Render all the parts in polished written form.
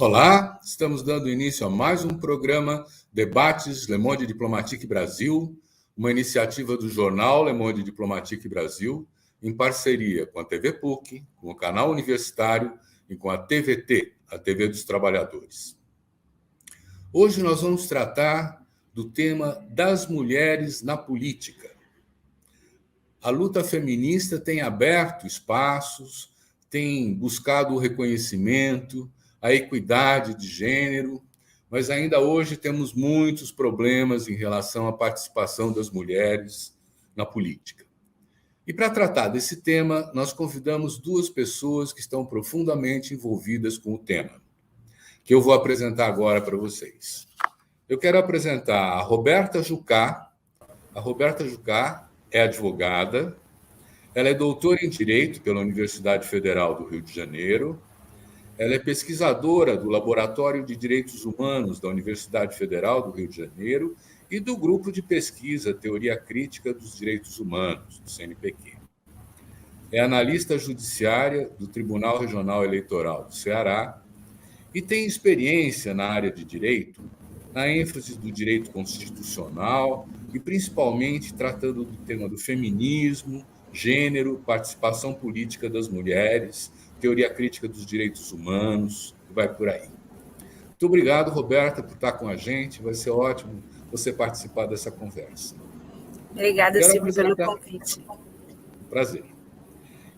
Olá, estamos dando início a mais um programa Debates Le Monde Diplomatique Brasil, uma iniciativa do jornal Le Monde Diplomatique Brasil, em parceria com a TV PUC, com o canal universitário e com a TVT, a TV dos Trabalhadores. Hoje nós vamos tratar do tema das mulheres na política. A luta feminista tem aberto espaços, tem buscado o reconhecimento, a equidade de gênero, mas ainda hoje temos muitos problemas em relação à participação das mulheres na política. E para tratar desse tema, nós convidamos duas pessoas que estão profundamente envolvidas com o tema, que eu vou apresentar agora para vocês. Eu quero apresentar a Roberta Jucá. A Roberta Jucá é advogada, ela é doutora em Direito pela Universidade Federal do Rio de Janeiro, ela é pesquisadora do Laboratório de Direitos Humanos da Universidade Federal do Rio de Janeiro e do Grupo de Pesquisa Teoria Crítica dos Direitos Humanos, do CNPq. É analista judiciária do Tribunal Regional Eleitoral do Ceará e tem experiência na área de direito, na ênfase do direito constitucional e principalmente tratando do tema do feminismo, gênero, participação política das mulheres, teoria crítica dos direitos humanos, e vai por aí. Muito obrigado, Roberta, por estar com a gente. Vai ser ótimo você participar dessa conversa. Obrigada, Silvio, pelo convite. Prazer.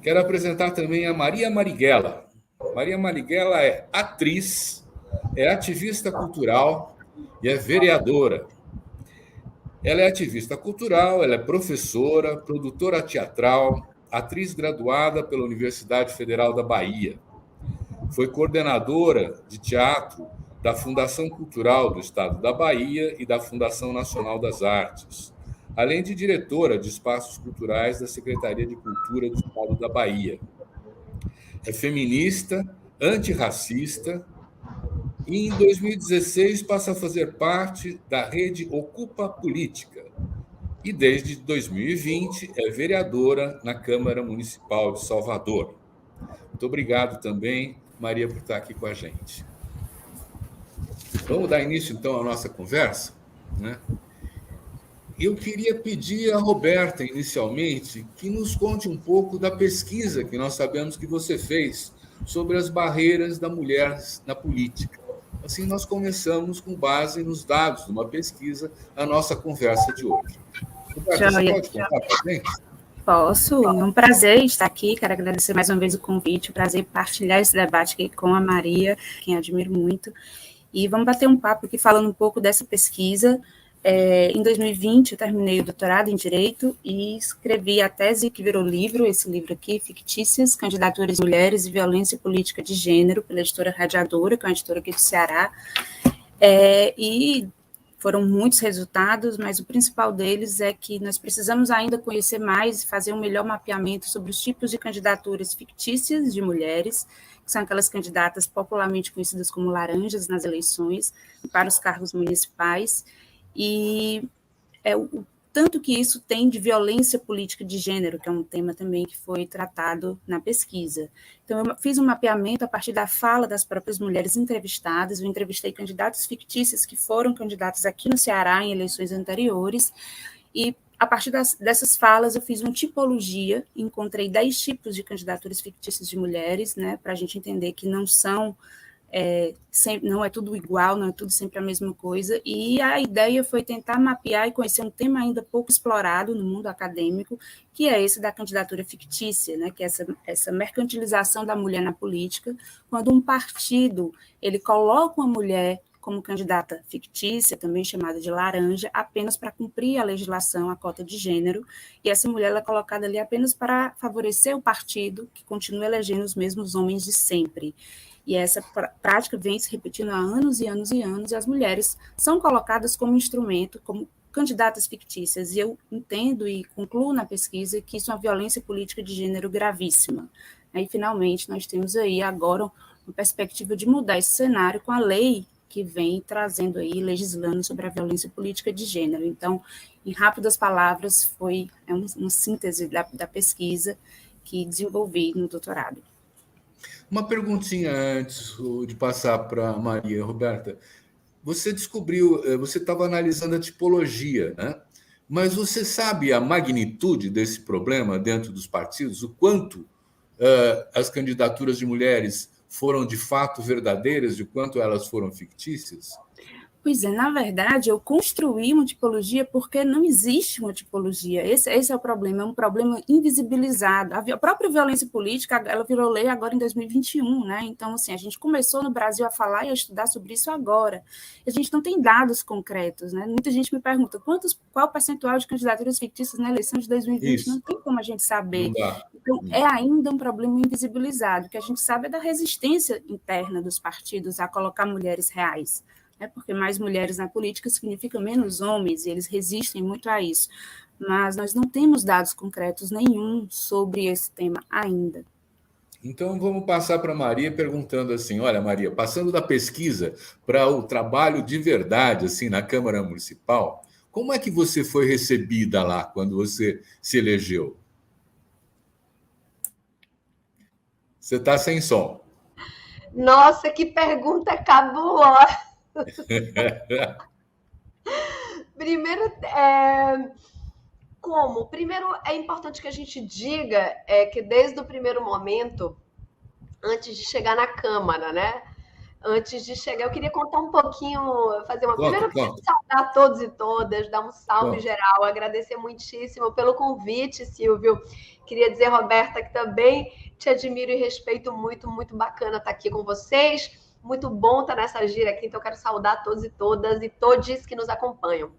Quero apresentar também a Maria Marighella. Maria Marighella é atriz, é ativista cultural e é vereadora. Ela é ativista cultural, ela é professora, produtora teatral, atriz graduada pela Universidade Federal da Bahia. Foi coordenadora de teatro da Fundação Cultural do Estado da Bahia e da Fundação Nacional das Artes, além de diretora de espaços culturais da Secretaria de Cultura do Estado da Bahia. É feminista, antirracista, e em 2016 passa a fazer parte da rede Ocupa Política. E desde 2020 é vereadora na Câmara Municipal de Salvador. Muito obrigado também, Maria, por estar aqui com a gente. Vamos dar início, então, à nossa conversa, né? Eu queria pedir à Roberta, inicialmente, que nos conte um pouco da pesquisa que nós sabemos que você fez sobre as barreiras da mulher na política. Assim, nós começamos com base nos dados de uma pesquisa a nossa conversa de hoje. Roberta, você pode contar para a gente? Posso, é um prazer estar aqui, quero agradecer mais uma vez o convite, um prazer partilhar esse debate aqui com a Maria, quem admiro muito, e vamos bater um papo aqui falando um pouco dessa pesquisa. Em 2020 eu terminei o doutorado em Direito e escrevi a tese que virou livro, esse livro aqui, Fictícias, Candidaturas de Mulheres e Violência Política de Gênero, pela editora Radiadora, que é uma editora aqui do Ceará, e foram muitos resultados, mas o principal deles é que nós precisamos ainda conhecer mais e fazer um melhor mapeamento sobre os tipos de candidaturas fictícias de mulheres, que são aquelas candidatas popularmente conhecidas como laranjas nas eleições, para os cargos municipais, e o tanto que isso tem de violência política de gênero, que é um tema também que foi tratado na pesquisa. Então, eu fiz um mapeamento a partir da fala das próprias mulheres entrevistadas, eu entrevistei candidatas fictícias que foram candidatas aqui no Ceará em eleições anteriores, e a partir dessas falas eu fiz uma tipologia, encontrei 10 tipos de candidaturas fictícias de mulheres, né, para a gente entender que não são... não é tudo igual, não é tudo sempre a mesma coisa, e a ideia foi tentar mapear e conhecer um tema ainda pouco explorado no mundo acadêmico, que é esse da candidatura fictícia, né, que é essa mercantilização da mulher na política, quando um partido ele coloca uma mulher como candidata fictícia, também chamada de laranja, apenas para cumprir a legislação, a cota de gênero, e essa mulher ela é colocada ali apenas para favorecer o partido, que continua elegendo os mesmos homens de sempre. E essa prática vem se repetindo há anos e anos e anos, e as mulheres são colocadas como instrumento, como candidatas fictícias, e eu entendo e concluo na pesquisa que isso é uma violência política de gênero gravíssima. Aí, finalmente, nós temos aí agora uma perspectiva de mudar esse cenário com a lei que vem trazendo aí, legislando sobre a violência política de gênero. Então, em rápidas palavras, é uma síntese da pesquisa que desenvolvi no doutorado. Uma perguntinha antes de passar para a Maria Roberta. Você descobriu, você estava analisando a tipologia, né? Mas você sabe a magnitude desse problema dentro dos partidos? O quanto as candidaturas de mulheres foram de fato verdadeiras e o quanto elas foram fictícias? Pois é, na verdade, eu construí uma tipologia porque não existe uma tipologia. Esse é o problema, é um problema invisibilizado. A própria violência política, ela virou lei agora em 2021, né? Então, assim, a gente começou no Brasil a falar e a estudar sobre isso agora. A gente não tem dados concretos, né? Muita gente me pergunta qual o percentual de candidaturas fictícias na eleição de 2020? Não Isso, tem como a gente saber. não dá. Então, é ainda um problema invisibilizado. O que a gente sabe é da resistência interna dos partidos a colocar mulheres reais. Porque mais mulheres na política significa menos homens, e eles resistem muito a isso. Mas nós não temos dados concretos nenhum sobre esse tema ainda. Então vamos passar para a Maria perguntando assim: olha, Maria, passando da pesquisa para o trabalho de verdade assim na Câmara Municipal, como é que você foi recebida lá quando você se elegeu? Você está sem som. Nossa, que pergunta cabulosa! Primeiro, como? Primeiro, é importante que a gente diga que desde o primeiro momento, antes de chegar na Câmara, né? Antes de chegar, eu queria contar um pouquinho, fazer uma. Primeiro, eu queria saudar a todos e todas, dar um salve geral, agradecer muitíssimo pelo convite, Silvio. Queria dizer, Roberta, que também te admiro e respeito muito, muito bacana estar aqui com vocês. Muito bom estar nessa gira aqui, então eu quero saudar todos e todas e todos que nos acompanham.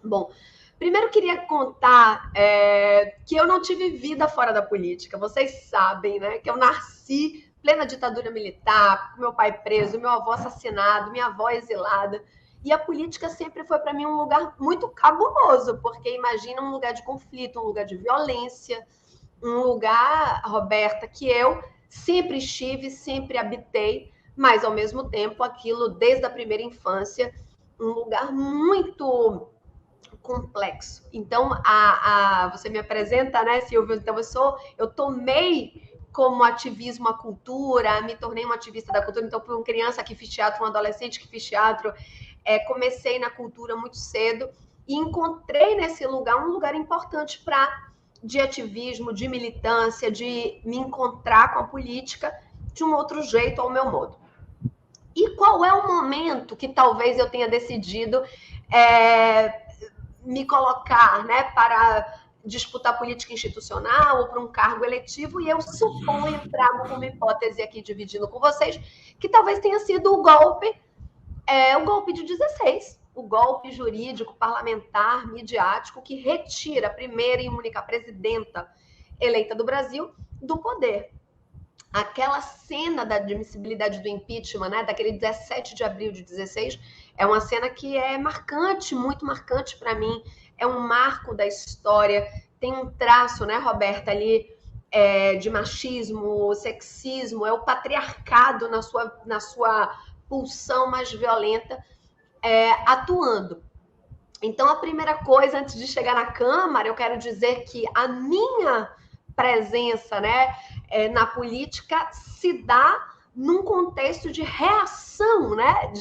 Bom, primeiro queria contar que eu não tive vida fora da política. Vocês sabem, né, que eu nasci plena ditadura militar, meu pai preso, meu avô assassinado, minha avó exilada. E a política sempre foi para mim um lugar muito cabuloso, porque imagina um lugar de conflito, um lugar de violência, um lugar, Roberta, que eu sempre estive, sempre habitei, mas ao mesmo tempo aquilo desde a primeira infância, um lugar muito complexo. Então, você me apresenta, né, Silvio? Então, eu tomei como ativismo a cultura, me tornei uma ativista da cultura. Então, para uma criança que fiz teatro, um adolescente que fiz teatro, comecei na cultura muito cedo e encontrei nesse lugar um lugar importante de ativismo, de militância, de me encontrar com a política de um outro jeito, ao meu modo. E qual é o momento que talvez eu tenha decidido me colocar, né, para disputar política institucional ou para um cargo eletivo, e eu suponho, trago como hipótese aqui, dividindo com vocês, que talvez tenha sido o golpe de 16, o golpe jurídico, parlamentar, midiático, que retira a primeira e única presidenta eleita do Brasil do poder. Aquela cena da admissibilidade do impeachment, né, daquele 17 de abril de 16, é uma cena que é marcante, muito marcante para mim, é um marco da história, tem um traço, né, Roberta, ali de machismo, sexismo, é o patriarcado na sua pulsão mais violenta atuando. Então, a primeira coisa, antes de chegar na Câmara, eu quero dizer que a minha presença, né, na política se dá num contexto de reação, né,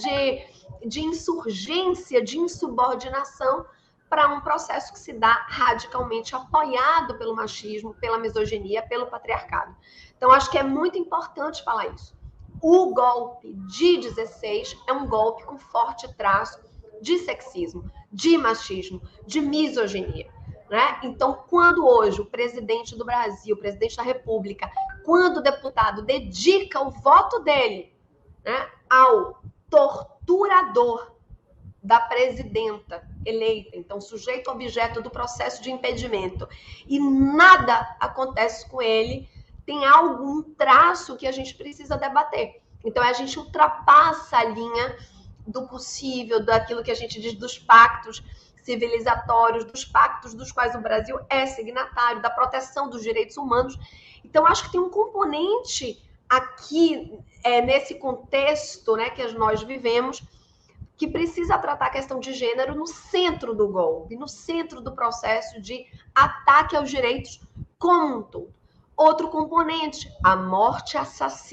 de insurgência, de insubordinação para um processo que se dá radicalmente apoiado pelo machismo, pela misoginia, pelo patriarcado. Então, acho que é muito importante falar isso. O golpe de 16 é um golpe com forte traço de sexismo, de machismo, de misoginia. Né? Então, quando hoje o presidente do Brasil, o presidente da República, quando o deputado dedica o voto dele, né, ao torturador da presidenta eleita, então sujeito objeto do processo de impedimento, e nada acontece com ele, tem algum traço que a gente precisa debater. Então, a gente ultrapassa a linha do possível, daquilo que a gente diz dos pactos civilizatórios, dos pactos dos quais o Brasil é signatário, da proteção dos direitos humanos. Então, acho que tem um componente aqui, nesse contexto, né, que nós vivemos, que precisa tratar a questão de gênero no centro do golpe, no centro do processo de ataque aos direitos como um todo. outro componente, a morte,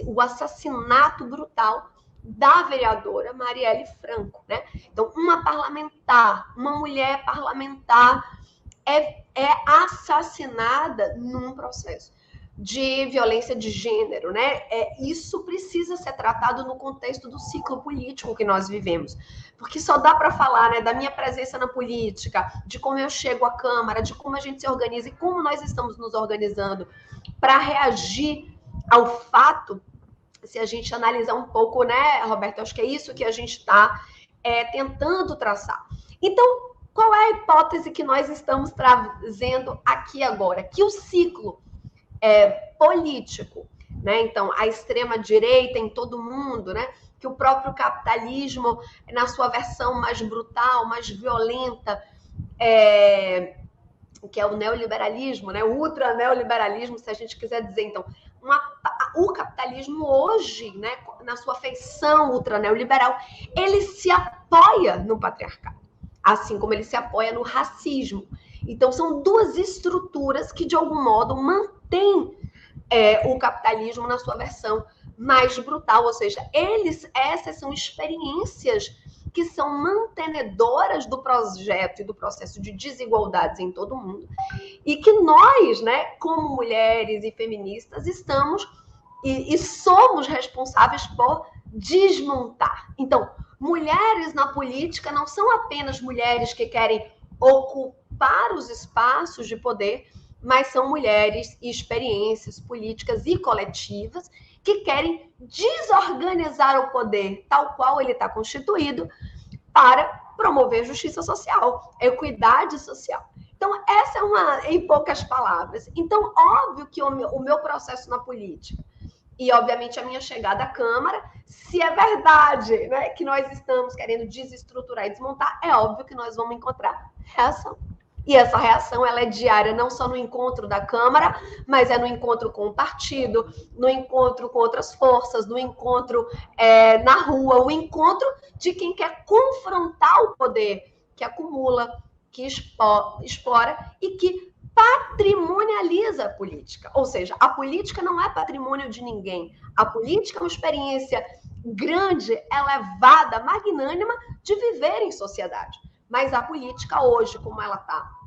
o assassinato brutal da vereadora Marielle Franco, né? Então, uma parlamentar, uma mulher parlamentar é assassinada num processo de violência de gênero, né? Isso precisa ser tratado no contexto do ciclo político que nós vivemos. Porque só dá para falar, né, da minha presença na política, de como eu chego à Câmara, de como a gente se organiza e como nós estamos nos organizando para reagir ao fato, se a gente analisar um pouco, né, Roberto? Acho que é isso que a gente está tentando traçar. Então, qual é a hipótese que nós estamos trazendo aqui agora? Que o ciclo político, né? Então, a extrema-direita em todo mundo, né? Que o próprio capitalismo, na sua versão mais brutal, mais violenta, que é o neoliberalismo, né? O ultra-neoliberalismo, se a gente quiser dizer, então, o capitalismo hoje, né, na sua feição ultra-neoliberal, ele se apoia no patriarcado, assim como ele se apoia no racismo. Então, são duas estruturas que, de algum modo, mantêm o capitalismo na sua versão mais brutal, ou seja, essas são experiências que são mantenedoras do projeto e do processo de desigualdades em todo o mundo, e que nós, né, como mulheres e feministas, estamos e somos responsáveis por desmontar. Então, mulheres na política não são apenas mulheres que querem ocupar os espaços de poder, mas são mulheres e experiências políticas e coletivas que querem desorganizar o poder tal qual ele está constituído para promover justiça social, equidade social. Então, essa é uma, em poucas palavras. Então, óbvio que o meu processo na política e, obviamente, a minha chegada à Câmara, se é verdade, né, que nós estamos querendo desestruturar e desmontar, é óbvio que nós vamos encontrar reação. E essa reação ela é diária, não só no encontro da Câmara, mas é no encontro com o partido, no encontro com outras forças, no encontro na rua, o encontro de quem quer confrontar o poder, que acumula, que explora e que patrimonializa a política. Ou seja, a política não é patrimônio de ninguém. A política é uma experiência grande, elevada, magnânima de viver em sociedade. Mas a política hoje, como ela está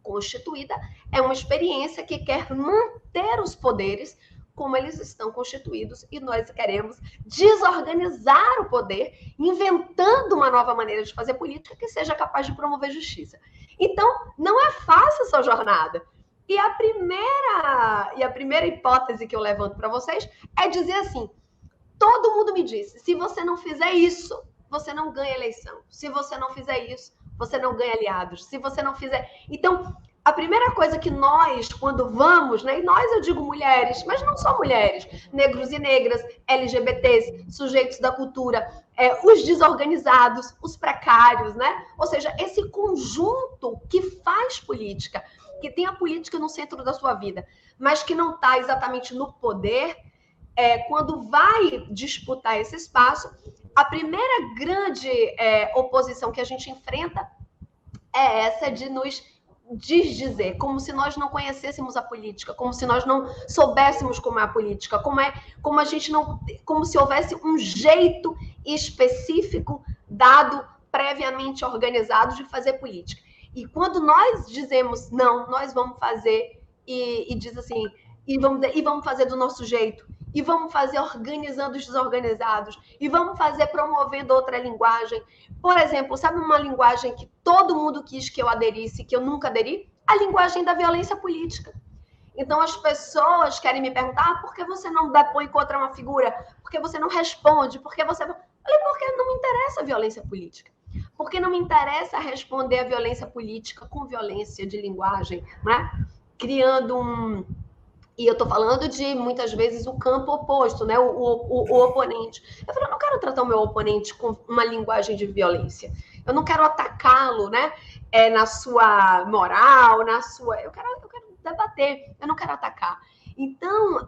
constituída, é uma experiência que quer manter os poderes como eles estão constituídos, e nós queremos desorganizar o poder, inventando uma nova maneira de fazer política que seja capaz de promover justiça. Então, não é fácil essa jornada. E a primeira hipótese que eu levanto para vocês é dizer assim: todo mundo me disse, se você não fizer isso, você não ganha eleição. Se você não fizer isso, você não ganha aliados. Se você não fizer... Então, a primeira coisa que nós, quando vamos, né, e nós eu digo mulheres, mas não só mulheres, negros e negras, LGBTs, sujeitos da cultura, os desorganizados, os precários, né? Ou seja, esse conjunto que faz política, que tem a política no centro da sua vida, mas que não está exatamente no poder, quando vai disputar esse espaço, a primeira grande oposição que a gente enfrenta é essa de nos desdizer, como se nós não conhecêssemos a política, como se nós não soubéssemos como é a política, como se houvesse um jeito específico dado, previamente organizado de fazer política. E quando nós dizemos não, nós vamos fazer e diz assim, e vamos fazer do nosso jeito, e vamos fazer organizando os desorganizados, e vamos fazer promovendo outra linguagem. Por exemplo, sabe uma linguagem que todo mundo quis que eu aderisse, que eu nunca aderi? A linguagem da violência política. Então, as pessoas querem me perguntar, por que você não depõe contra uma figura? Por que você não responde? Por que você... Eu falei, porque não me interessa a violência política. Porque não me interessa responder a violência política com violência de linguagem, né? Criando E eu estou falando de, muitas vezes, o campo oposto, né? O oponente. Eu falei, eu não quero tratar o meu oponente com uma linguagem de violência. Eu não quero atacá-lo, né? Na sua moral, na sua... Eu quero debater, eu não quero atacar. Então,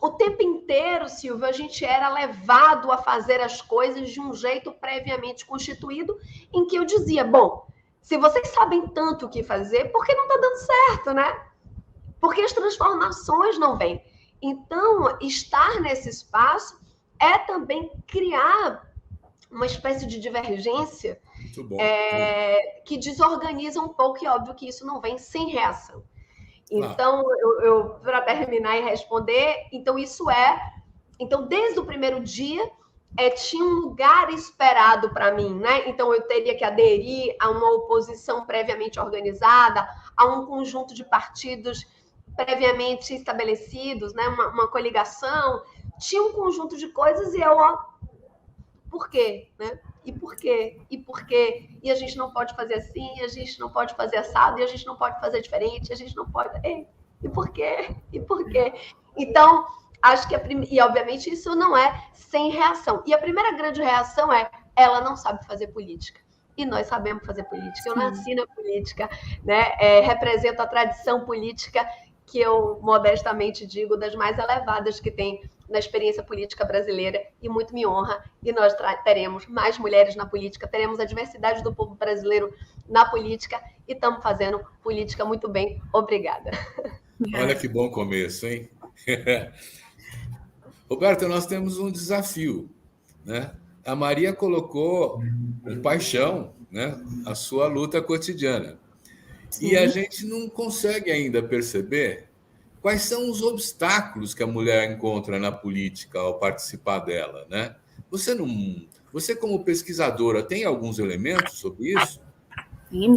o tempo inteiro, Silvio, a gente era levado a fazer as coisas de um jeito previamente constituído, em que eu dizia, bom, se vocês sabem tanto o que fazer, por que não está dando certo, né? porque as transformações não vêm. Então, estar nesse espaço é também criar uma espécie de divergência que desorganiza um pouco, e óbvio que isso não vem sem reação. Então, para terminar e responder, então isso então desde o primeiro dia, tinha um lugar esperado para mim, né? Então eu teria que aderir a uma oposição previamente organizada, a um conjunto de partidos previamente estabelecidos, né? Uma coligação, tinha um conjunto de coisas e eu, por quê, né? E por quê? E por quê? E a gente não pode fazer assim, a gente não pode fazer assado, e a gente não pode fazer diferente, a gente não pode... E por quê? E por quê? Então, acho que e obviamente isso não é sem reação. E a primeira grande reação ela não sabe fazer política. E nós sabemos fazer política. Eu nasci na política, né? Represento a tradição política que eu modestamente digo das mais elevadas que tem na experiência política brasileira, e muito me honra, e nós teremos mais mulheres na política, teremos a diversidade do povo brasileiro na política, e estamos fazendo política muito bem. Obrigada. Olha que bom começo, hein? Roberta, nós temos um desafio, né? A Maria colocou com paixão, né, a sua luta cotidiana. Sim. E a gente não consegue ainda perceber quais são os obstáculos que a mulher encontra na política ao participar dela, né? Você como pesquisadora, tem alguns elementos sobre isso?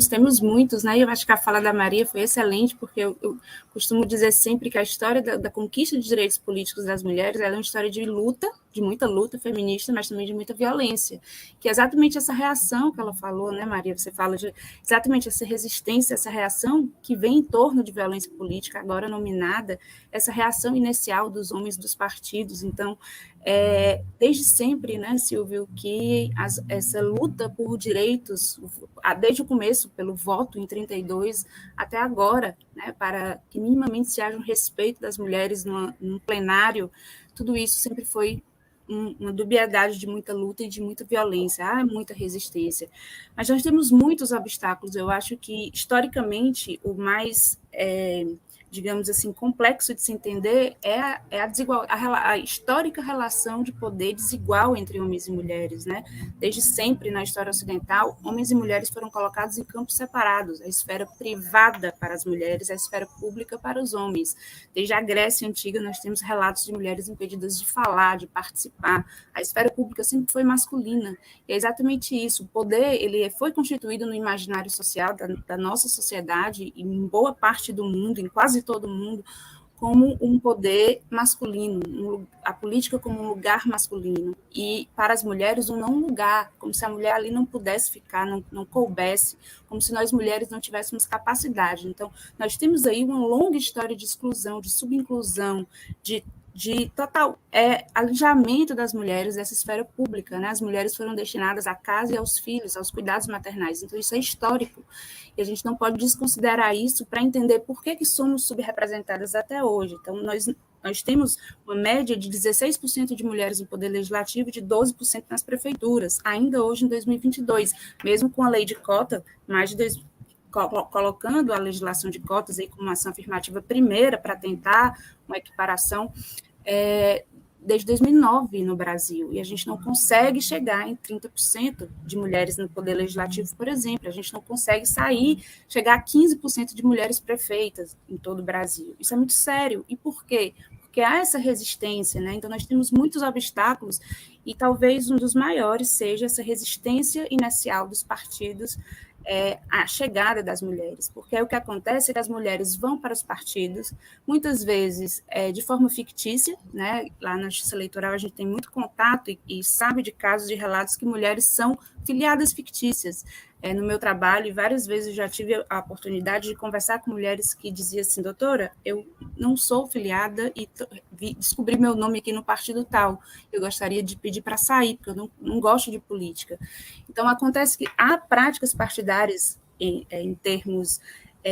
Temos muitos, né? Eu acho que a fala da Maria foi excelente, porque eu costumo dizer sempre que a história da conquista de direitos políticos das mulheres é uma história de luta, de muita luta feminista, mas também de muita violência, que é exatamente essa reação que ela falou, né, Maria? Você fala de exatamente essa resistência, essa reação que vem em torno de violência política, agora nominada, essa reação inicial dos homens dos partidos. Então, desde sempre, né, Silvio, que essa luta por direitos, desde o começo, pelo voto em 32 até agora, né, para que minimamente se haja um respeito das mulheres num plenário, tudo isso sempre foi uma dubiedade de muita luta e de muita violência, há muita resistência. Mas nós temos muitos obstáculos. Eu acho que, historicamente, o mais... digamos assim, complexo de se entender a histórica relação de poder desigual entre homens e mulheres, né? Desde sempre, na história ocidental, homens e mulheres foram colocados em campos separados, a esfera privada para as mulheres, a esfera pública para os homens. Desde a Grécia Antiga, nós temos relatos de mulheres impedidas de falar, de participar. A esfera pública sempre foi masculina. E é exatamente isso. O poder, ele foi constituído no imaginário social da nossa sociedade, e em boa parte do mundo, em quase todo mundo, como um poder masculino, a política como um lugar masculino, e para as mulheres um não lugar, como se a mulher ali não pudesse ficar, não coubesse, como se nós mulheres não tivéssemos capacidade. Então, nós temos aí uma longa história de exclusão, de subinclusão, de total alijamento das mulheres dessa esfera pública, né? As mulheres foram destinadas à casa e aos filhos, aos cuidados maternais. Então, isso é histórico. E a gente não pode desconsiderar isso para entender por que somos subrepresentadas até hoje. Então, nós temos uma média de 16% de mulheres no poder legislativo e de 12% nas prefeituras, ainda hoje em 2022, mesmo com a lei de cota, colocando a legislação de cotas aí como uma ação afirmativa primeira para tentar uma equiparação desde 2009 no Brasil, e a gente não consegue chegar em 30% de mulheres no poder legislativo, por exemplo, a gente não consegue chegar a 15% de mulheres prefeitas em todo o Brasil. Isso é muito sério. E por quê? Porque há essa resistência, né? Então nós temos muitos obstáculos, e talvez um dos maiores seja essa resistência inicial dos partidos a chegada das mulheres, porque o que acontece é que as mulheres vão para os partidos, muitas vezes de forma fictícia, né? Lá na Justiça Eleitoral a gente tem muito contato e sabe de casos, de relatos que mulheres são filiadas fictícias. No meu trabalho, várias vezes eu já tive a oportunidade de conversar com mulheres que diziam assim: doutora, eu não sou filiada e descobri meu nome aqui no partido tal, eu gostaria de pedir para sair, porque eu não gosto de política. Então, acontece que há práticas partidárias em termos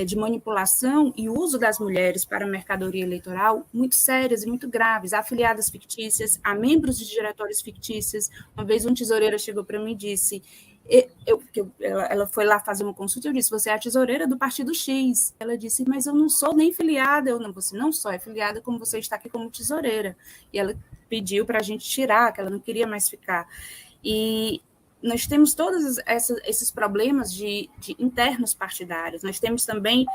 de manipulação e uso das mulheres para a mercadoria eleitoral muito sérias e muito graves. Há filiadas fictícias, há membros de diretórios fictícios. Uma vez um tesoureiro chegou para mim e disse: Ela foi lá fazer uma consulta e eu disse, você é a tesoureira do partido X. Ela disse, mas eu não sou nem filiada. Você não só é filiada, como você está aqui como tesoureira. E ela pediu para a gente tirar, que ela não queria mais ficar. E nós temos todos esses problemas de internos partidários. Nós temos também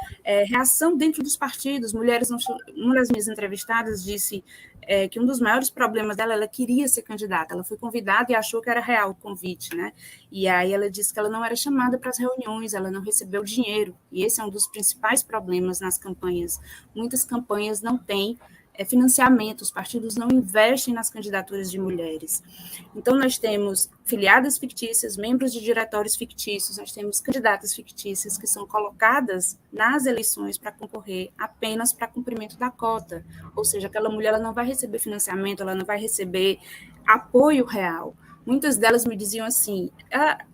reação dentro dos partidos. Uma das minhas entrevistadas disse que um dos maiores problemas dela, ela queria ser candidata. Ela foi convidada e achou que era real o convite, né? E aí ela disse que ela não era chamada para as reuniões, ela não recebeu dinheiro. E esse é um dos principais problemas nas campanhas. Muitas campanhas não têm financiamento, os partidos não investem nas candidaturas de mulheres. Então, nós temos filiadas fictícias, membros de diretórios fictícios, nós temos candidatas fictícias que são colocadas nas eleições para concorrer apenas para cumprimento da cota, ou seja, aquela mulher ela não vai receber financiamento, ela não vai receber apoio real. Muitas delas me diziam assim,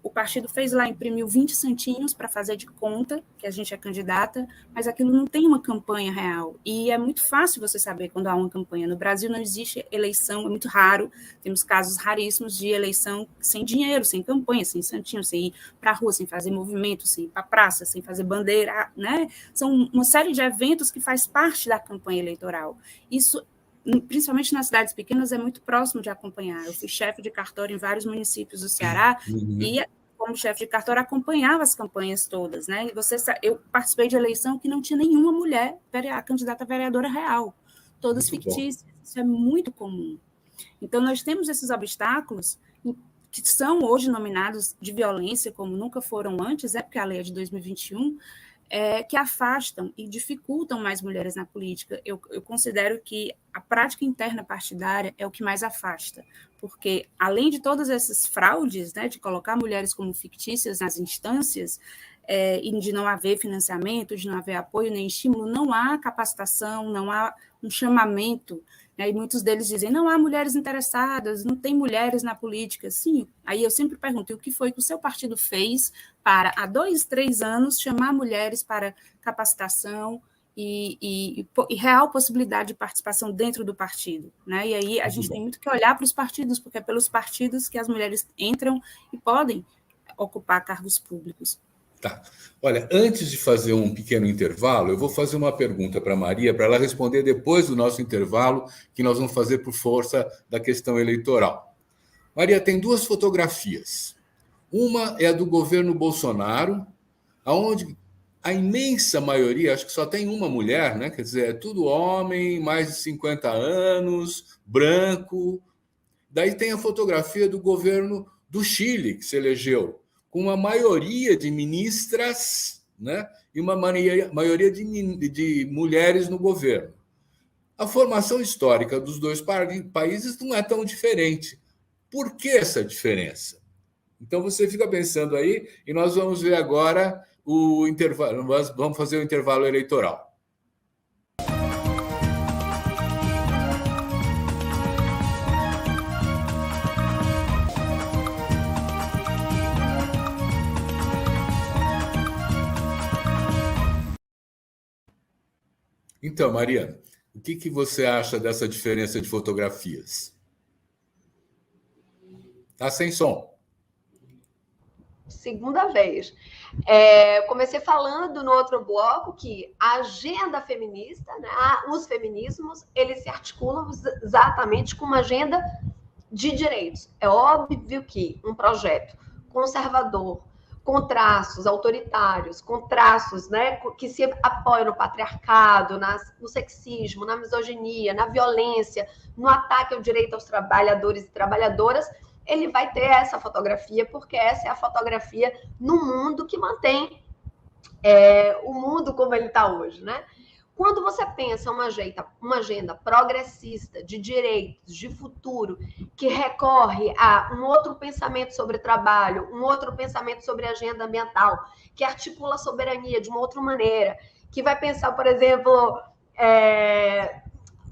o partido fez lá, imprimiu 20 santinhos para fazer de conta que a gente é candidata, mas aquilo não tem uma campanha real. E é muito fácil você saber quando há uma campanha. No Brasil não existe eleição, é muito raro, temos casos raríssimos de eleição sem dinheiro, sem campanha, sem santinho, sem ir para a rua, sem fazer movimento, sem ir para a praça, sem fazer bandeira, né? São uma série de eventos que faz parte da campanha eleitoral. Isso, principalmente nas cidades pequenas, é muito próximo de acompanhar. Eu fui chefe de cartório em vários municípios do Ceará e, como chefe de cartório, acompanhava as campanhas todas, né? E eu participei de eleição que não tinha nenhuma mulher a candidata a vereadora real, todas muito fictícias. Bom. Isso é muito comum. Então, nós temos esses obstáculos que são hoje nominados de violência, como nunca foram antes, porque a lei é de 2021, que afastam e dificultam mais mulheres na política. Eu considero que a prática interna partidária é o que mais afasta, porque, além de todas essas fraudes, né, de colocar mulheres como fictícias nas instâncias, e de não haver financiamento, de não haver apoio nem estímulo, não há capacitação, não há um chamamento, né, e muitos deles dizem, não há mulheres interessadas, não tem mulheres na política. Sim, aí eu sempre pergunto, o que foi que o seu partido fez para, há 2, 3 anos, chamar mulheres para capacitação e real possibilidade de participação dentro do partido, né? E aí a gente tem muito que olhar para os partidos, porque é pelos partidos que as mulheres entram e podem ocupar cargos públicos. Tá. Olha, antes de fazer um pequeno intervalo, eu vou fazer uma pergunta para a Maria, para ela responder depois do nosso intervalo, que nós vamos fazer por força da questão eleitoral. Maria, tem 2 fotografias. Uma é a do governo Bolsonaro, onde a imensa maioria, acho que só tem uma mulher, né? Quer dizer, é tudo homem, mais de 50 anos, branco. Daí tem a fotografia do governo do Chile, que se elegeu, com uma maioria de ministras, né, e uma maioria de mulheres no governo. A formação histórica dos 2 países não é tão diferente. Por que essa diferença? Então você fica pensando aí, e nós vamos ver agora o intervalo, nós vamos fazer o intervalo eleitoral. Então, Maria, o que você acha dessa diferença de fotografias? Tá sem som. Segunda vez. Comecei falando no outro bloco que a agenda feminista, né, os feminismos, eles se articulam exatamente com uma agenda de direitos. É óbvio que um projeto conservador, com traços autoritários, com traços, né, que se apoiam no patriarcado, no sexismo, na misoginia, na violência, no ataque ao direito aos trabalhadores e trabalhadoras, ele vai ter essa fotografia, porque essa é a fotografia no mundo que mantém o mundo como ele está hoje, né? Quando você pensa uma agenda progressista, de direitos, de futuro, que recorre a um outro pensamento sobre trabalho, um outro pensamento sobre agenda ambiental, que articula a soberania de uma outra maneira, que vai pensar, por exemplo,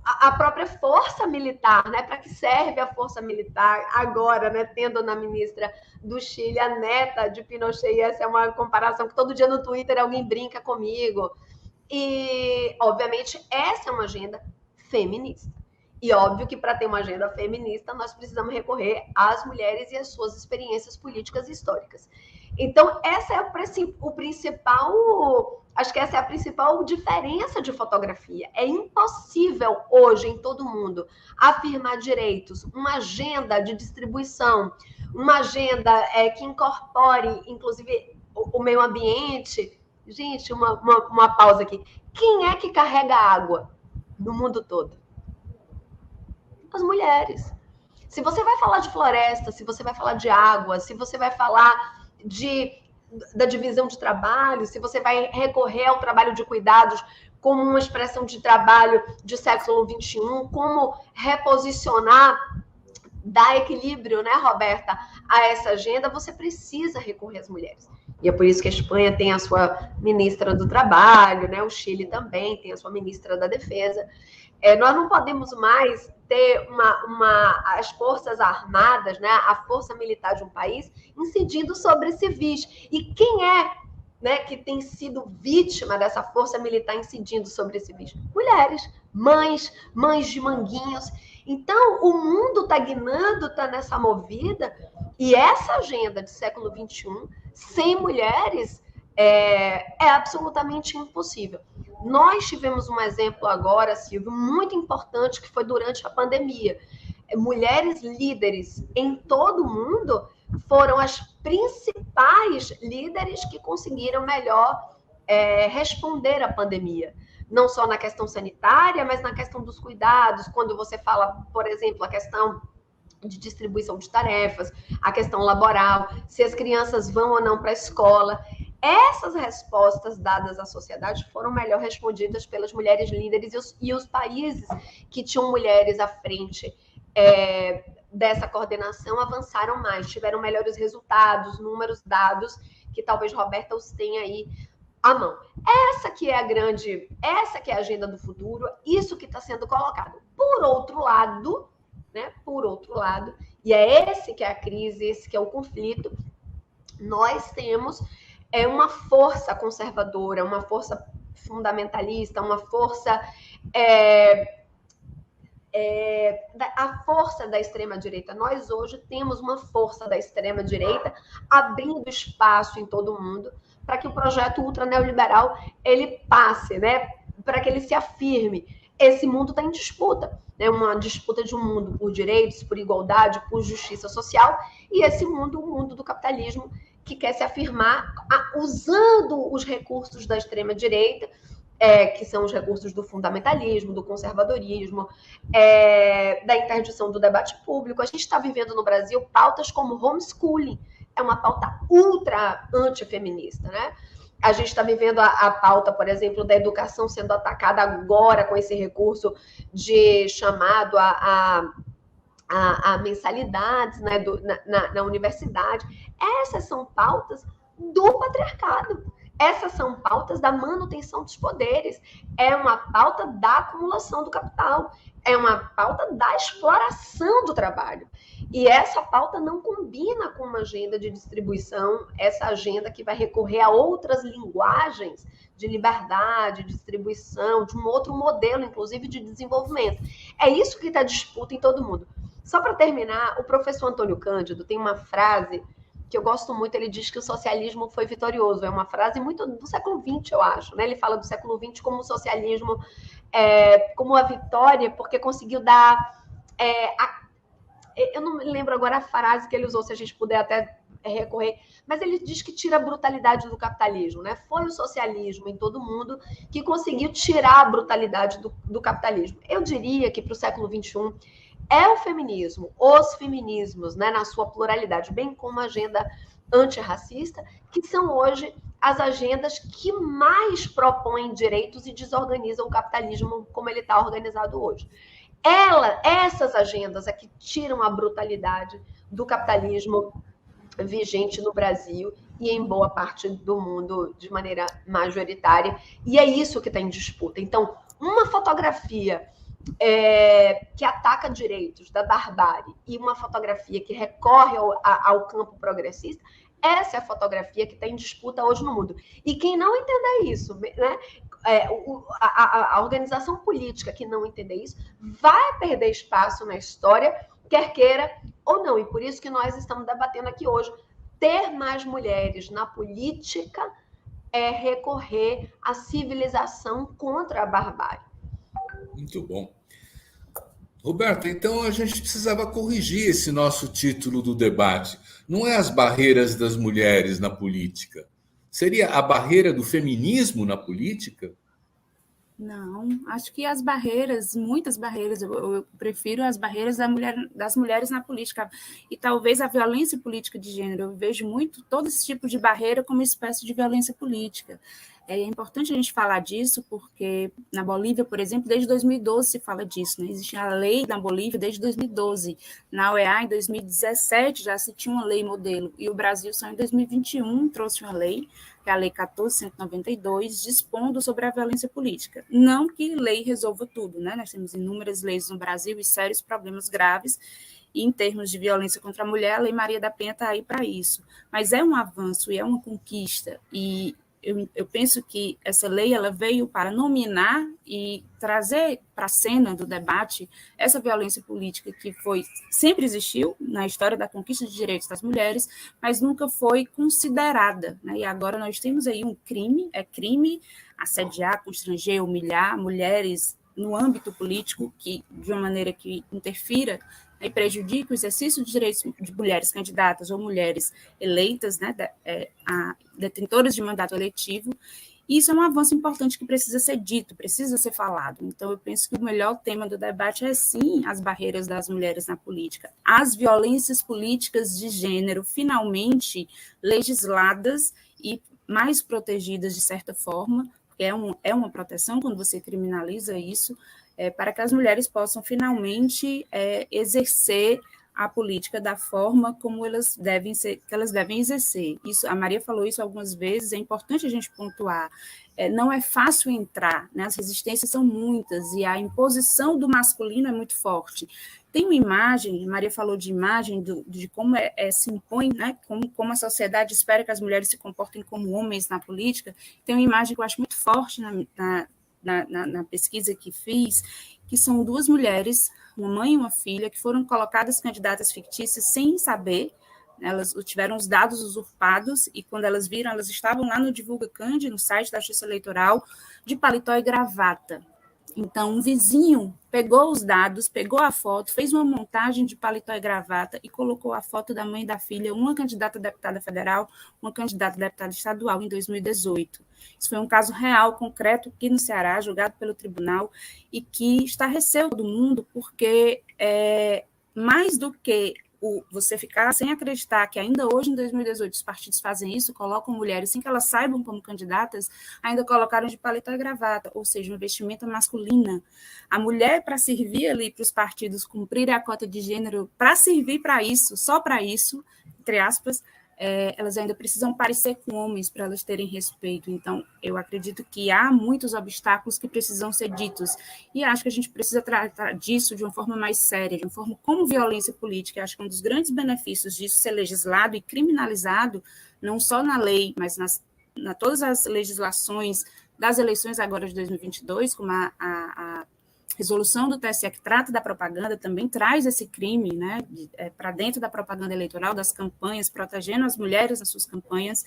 a própria força militar, né? Para que serve a força militar agora, né? Tendo na ministra do Chile a neta de Pinochet, e essa é uma comparação que todo dia no Twitter alguém brinca comigo. E, obviamente, essa é uma agenda feminista. E óbvio que para ter uma agenda feminista, nós precisamos recorrer às mulheres e às suas experiências políticas e históricas. Então, essa é o principal, acho que essa é a principal diferença de fotografia. É impossível hoje em todo mundo afirmar direitos, uma agenda de distribuição, uma agenda que incorpore, inclusive, o meio ambiente. Gente, uma pausa aqui. Quem é que carrega água no mundo todo? As mulheres. Se você vai falar de floresta, se você vai falar de água, se você vai falar da divisão de trabalho, se você vai recorrer ao trabalho de cuidados como uma expressão de trabalho de século XXI, como reposicionar, dar equilíbrio, né, Roberta, a essa agenda, você precisa recorrer às mulheres. E é por isso que a Espanha tem a sua ministra do Trabalho, né, o Chile também tem a sua ministra da Defesa. Nós não podemos mais ter as forças armadas, né, a força militar de um país incidindo sobre civis. E quem é, né, que tem sido vítima dessa força militar incidindo sobre civis? Mulheres, mães de manguinhos. Então, o mundo está guinando, está nessa movida, e essa agenda de século XXI, sem mulheres, é absolutamente impossível. Nós tivemos um exemplo agora, Silvio, muito importante, que foi durante a pandemia. Mulheres líderes em todo o mundo foram as principais líderes que conseguiram melhor responder à pandemia. Não só na questão sanitária, mas na questão dos cuidados, quando você fala, por exemplo, a questão de distribuição de tarefas, a questão laboral, se as crianças vão ou não para a escola. Essas respostas dadas à sociedade foram melhor respondidas pelas mulheres líderes e os países que tinham mulheres à frente dessa coordenação avançaram mais, tiveram melhores resultados, números, dados, que talvez Roberta os tenha aí à mão. Essa que é a agenda do futuro, isso que está sendo colocado. Por outro lado, e é esse que é a crise, esse que é o conflito, nós temos uma força conservadora, uma força fundamentalista, uma força a força da extrema-direita. Nós hoje temos uma força da extrema-direita abrindo espaço em todo o mundo para que o projeto ultra-neoliberal ele passe, né? Para que ele se afirme. Esse mundo está em disputa, né? Uma disputa de um mundo por direitos, por igualdade, por justiça social, e esse mundo, o mundo do capitalismo, que quer se afirmar usando os recursos da extrema-direita, que são os recursos do fundamentalismo, do conservadorismo, da interdição do debate público. A gente está vivendo no Brasil pautas como homeschooling, é uma pauta ultra antifeminista, né? A gente está vivendo a pauta, por exemplo, da educação sendo atacada agora com esse recurso de chamado a mensalidades, né, na universidade. Essas são pautas do patriarcado. Essas são pautas da manutenção dos poderes. É uma pauta da acumulação do capital. É uma pauta da exploração do trabalho. E essa pauta não combina com uma agenda de distribuição, essa agenda que vai recorrer a outras linguagens de liberdade, distribuição, de um outro modelo, inclusive, de desenvolvimento. É isso que está disputa em todo mundo. Só para terminar, o professor Antônio Cândido tem uma frase que eu gosto muito, ele diz que o socialismo foi vitorioso. É uma frase muito do século XX, eu acho, né? Ele fala do século XX como o socialismo, como a vitória, porque conseguiu dar... eu não me lembro agora a frase que ele usou, se a gente puder até recorrer, mas ele diz que tira a brutalidade do capitalismo, né? Foi o socialismo em todo mundo que conseguiu tirar a brutalidade do capitalismo. Eu diria que para o século XXI é o feminismo, os feminismos, né, na sua pluralidade, bem como a agenda antirracista, que são hoje as agendas que mais propõem direitos e desorganizam o capitalismo como ele está organizado hoje. Essas agendas é que tiram a brutalidade do capitalismo vigente no Brasil e em boa parte do mundo de maneira majoritária, e é isso que está em disputa. Então, uma fotografia que ataca direitos da barbárie e uma fotografia que recorre ao campo progressista, essa é a fotografia que está em disputa hoje no mundo. E quem não entender isso, né, a organização política que não entender isso vai perder espaço na história, quer queira ou não. E por isso que nós estamos debatendo aqui hoje. Ter mais mulheres na política é recorrer à civilização contra a barbárie. Muito bom. Roberta, então a gente precisava corrigir esse nosso título do debate. Não é as barreiras das mulheres na política. Seria a barreira do feminismo na política? Não, acho que as barreiras, muitas barreiras, eu prefiro as barreiras das mulheres na política, e talvez a violência política de gênero, eu vejo muito todo esse tipo de barreira como uma espécie de violência política. É importante a gente falar disso, porque na Bolívia, por exemplo, desde 2012 se fala disso, né? Existe a lei na Bolívia desde 2012, na OEA em 2017 já se tinha uma lei modelo, e o Brasil só em 2021 trouxe uma lei, que é a Lei 14.192, dispondo sobre a violência política. Não que lei resolva tudo, né? Nós temos inúmeras leis no Brasil e sérios problemas graves, e em termos de violência contra a mulher, a Lei Maria da Penha está aí para isso. Mas é um avanço e é uma conquista, e eu penso que essa lei ela veio para nominar e trazer para a cena do debate essa violência política que sempre existiu na história da conquista de direitos das mulheres, mas nunca foi considerada, né? E agora nós temos aí um crime, é crime assediar, constranger, humilhar mulheres no âmbito político de uma maneira que interfira e prejudica o exercício de direitos de mulheres candidatas ou mulheres eleitas, né, detentoras de mandato eletivo. E isso é um avanço importante que precisa ser dito, precisa ser falado. Então, eu penso que o melhor tema do debate é, sim, as barreiras das mulheres na política. As violências políticas de gênero, finalmente legisladas e mais protegidas, de certa forma, porque é uma proteção quando você criminaliza isso, para que as mulheres possam finalmente exercer a política da forma como elas devem exercer. Isso, a Maria falou isso algumas vezes, é importante a gente pontuar. Não é fácil entrar, né? As resistências são muitas e a imposição do masculino é muito forte. Tem uma imagem, a Maria falou de imagem, de como se impõe, né? Como a sociedade espera que as mulheres se comportem como homens na política. Tem uma imagem que eu acho muito forte na pesquisa que fiz, que são duas mulheres, uma mãe e uma filha, que foram colocadas candidatas fictícias sem saber, elas tiveram os dados usurpados, e quando elas viram, elas estavam lá no Divulga Cande, no site da Justiça Eleitoral, de paletó e gravata. Então, um vizinho pegou os dados, pegou a foto, fez uma montagem de paletó e gravata e colocou a foto da mãe e da filha, uma candidata a deputada federal, uma candidata a deputada estadual em 2018. Isso foi um caso real, concreto, aqui no Ceará, julgado pelo tribunal, e que estarreceu todo mundo, porque mais do que você ficar sem acreditar que ainda hoje, em 2018, os partidos fazem isso, colocam mulheres sem que elas saibam como candidatas, ainda colocaram de paletó e gravata, ou seja, uma vestimenta masculina. A mulher, para servir ali para os partidos cumprirem a cota de gênero, para servir para isso, só para isso, entre aspas, elas ainda precisam parecer com homens para elas terem respeito. Então, eu acredito que há muitos obstáculos que precisam ser ditos, e acho que a gente precisa tratar disso de uma forma mais séria, de uma forma como violência política. Eu acho que um dos grandes benefícios disso ser legislado e criminalizado, não só na lei, mas na todas as legislações das eleições agora de 2022, como a resolução do TSE que trata da propaganda também traz esse crime, né, para dentro da propaganda eleitoral, das campanhas, protegendo as mulheres nas suas campanhas.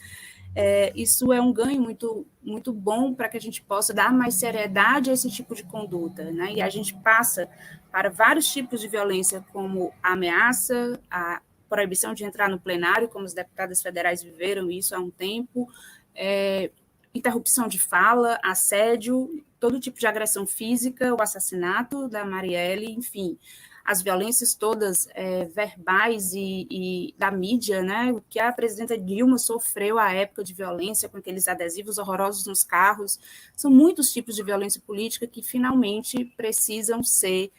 Isso é um ganho muito, muito bom para que a gente possa dar mais seriedade a esse tipo de conduta, né? E a gente passa para vários tipos de violência, como a ameaça, a proibição de entrar no plenário, como as deputadas federais viveram isso há um tempo, interrupção de fala, assédio, todo tipo de agressão física, o assassinato da Marielle, enfim, as violências todas verbais e da mídia, né? O que a presidenta Dilma sofreu à época de violência, com aqueles adesivos horrorosos nos carros. São muitos tipos de violência política que finalmente precisam ser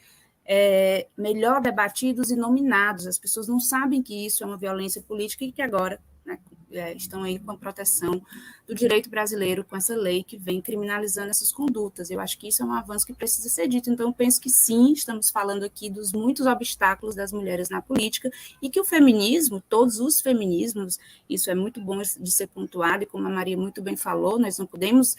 melhor debatidos e nominados. As pessoas não sabem que isso é uma violência política e que agora, né, estão aí com a proteção do direito brasileiro, com essa lei que vem criminalizando essas condutas. Eu acho que isso é um avanço que precisa ser dito. Então, eu penso que sim, estamos falando aqui dos muitos obstáculos das mulheres na política e que o feminismo, todos os feminismos, isso é muito bom de ser pontuado, e como a Maria muito bem falou, nós não podemos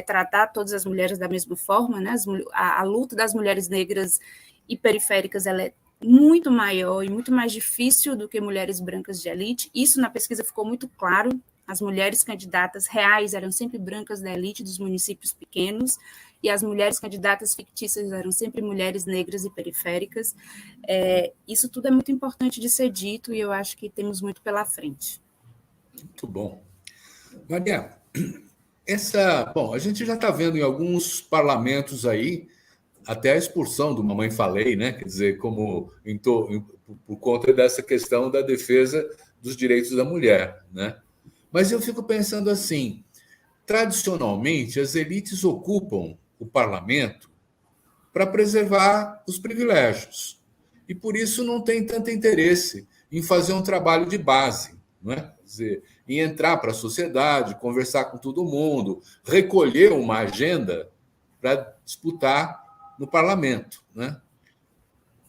tratar todas as mulheres da mesma forma, né? A luta das mulheres negras e periféricas, ela é muito maior e muito mais difícil do que mulheres brancas de elite. Isso na pesquisa ficou muito claro. As mulheres candidatas reais eram sempre brancas da elite dos municípios pequenos, e as mulheres candidatas fictícias eram sempre mulheres negras e periféricas. Isso tudo é muito importante de ser dito, e eu acho que temos muito pela frente. Muito bom. Maria, bom, a gente já está vendo em alguns parlamentos aí até a expulsão do Mamãe Falei, né? Quer dizer, por conta dessa questão da defesa dos direitos da mulher, né? Mas eu fico pensando assim, tradicionalmente as elites ocupam o parlamento para preservar os privilégios e por isso não tem tanto interesse em fazer um trabalho de base, não é? Quer dizer, em entrar para a sociedade, conversar com todo mundo, recolher uma agenda para disputar no parlamento, né?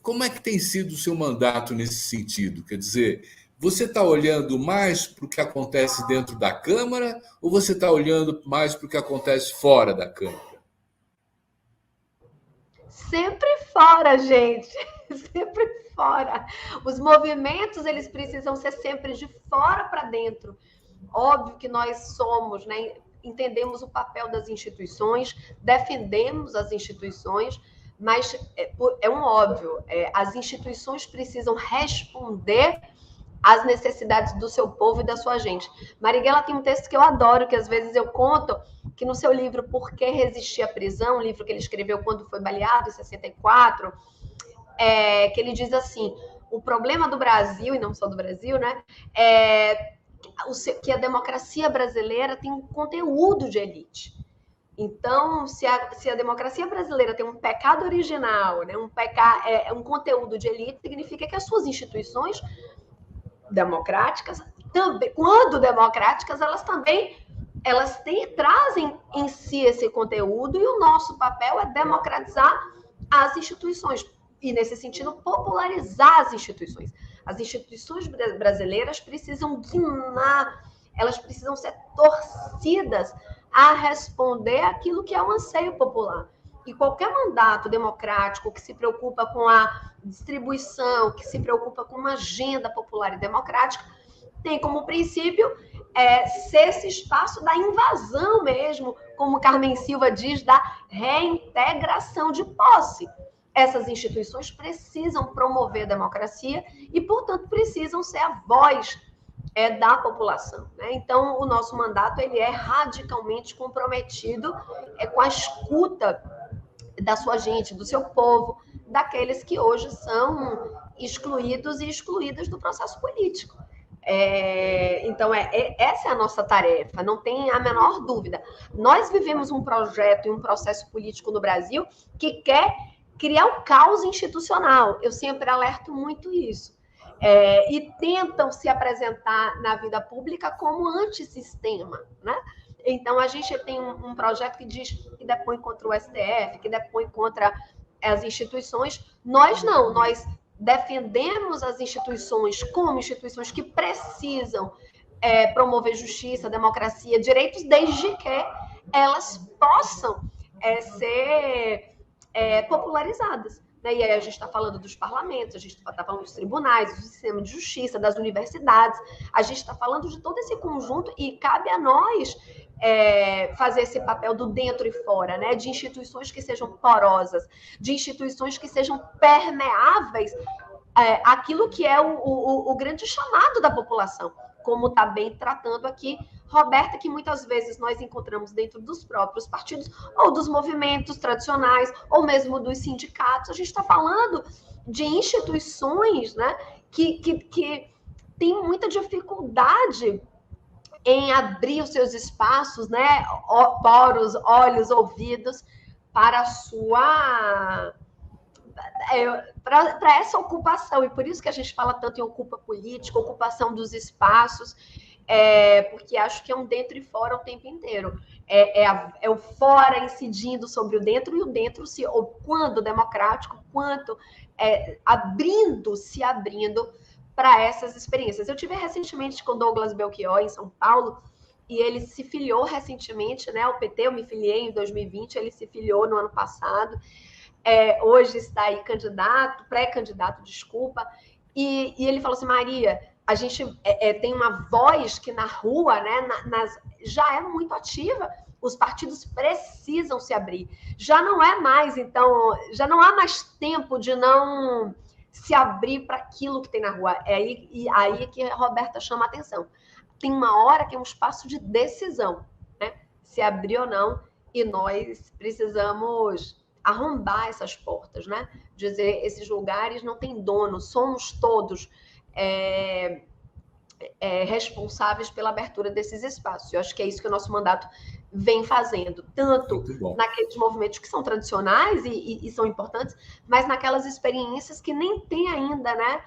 Como é que tem sido o seu mandato nesse sentido? Quer dizer, você está olhando mais para o que acontece dentro da Câmara ou você está olhando mais para o que acontece fora da Câmara? Sempre fora, gente. Sempre fora. Os movimentos, eles precisam ser sempre de fora para dentro. Óbvio que nós somos, né? Entendemos o papel das instituições, defendemos as instituições, mas é um óbvio, as instituições precisam responder às necessidades do seu povo e da sua gente. Marighella tem um texto que eu adoro, que às vezes eu conto, que no seu livro Por que Resistir à Prisão, um livro que ele escreveu quando foi baleado, em 64, que ele diz assim, o problema do Brasil, e não só do Brasil, né, que a democracia brasileira tem um conteúdo de elite. Então, se a democracia brasileira tem um pecado original, né, um conteúdo de elite, significa que as suas instituições democráticas, também, quando democráticas, elas trazem em si esse conteúdo, e o nosso papel é democratizar as instituições e, nesse sentido, popularizar as instituições. As instituições brasileiras precisam guinar, elas precisam ser torcidas a responder aquilo que é um anseio popular. E qualquer mandato democrático que se preocupa com a distribuição, que se preocupa com uma agenda popular e democrática, tem como princípio ser esse espaço da invasão mesmo, como Carmen Silva diz, da reintegração de posse. Essas instituições precisam promover a democracia e, portanto, precisam ser a voz da população, né? Então, o nosso mandato ele é radicalmente comprometido com a escuta da sua gente, do seu povo, daqueles que hoje são excluídos e excluídas do processo político. Então, essa é a nossa tarefa, não tem a menor dúvida. Nós vivemos um projeto e um processo político no Brasil que quer criar um caos institucional. Eu sempre alerto muito isso. E tentam se apresentar na vida pública como antissistema, né? Então, a gente tem um projeto que diz que depõe contra o STF, que depõe contra as instituições. Nós não, nós defendemos as instituições como instituições que precisam promover justiça, democracia, direitos, desde que elas possam ser popularizadas. E aí a gente está falando dos parlamentos, a gente está falando dos tribunais, do sistema de justiça, das universidades, a gente está falando de todo esse conjunto e cabe a nós fazer esse papel do dentro e fora, né? De instituições que sejam porosas, de instituições que sejam permeáveis àquilo que é o grande chamado da população, como está bem tratando aqui Roberta, que muitas vezes nós encontramos dentro dos próprios partidos, ou dos movimentos tradicionais, ou mesmo dos sindicatos. A gente está falando de instituições, né, que têm muita dificuldade em abrir os seus espaços, né, poros, olhos, ouvidos, para a sua... para essa ocupação, e por isso que a gente fala tanto em ocupa política, ocupação dos espaços. porque acho que é um dentro e fora o tempo inteiro. É o fora incidindo sobre o dentro, e o dentro quando democrático, quanto se abrindo para essas experiências. Eu tive recentemente com Douglas Belchior, em São Paulo, e ele se filiou recentemente, né, ao PT. Eu me filiei em 2020, ele se filiou no ano passado. Hoje está aí pré-candidato, desculpa, e ele falou assim: Maria, a gente tem uma voz que na rua, né, já é muito ativa. Os partidos precisam se abrir. Já não há mais tempo de não se abrir para aquilo que tem na rua. Aí que a Roberta chama a atenção. Tem uma hora que é um espaço de decisão, né? Se abrir ou não, e nós precisamos arrombar essas portas, né? Dizer, esses lugares não têm dono, somos todos responsáveis pela abertura desses espaços. Eu acho que é isso que o nosso mandato vem fazendo, tanto naqueles movimentos que são tradicionais e são importantes, mas naquelas experiências que nem tem ainda, né?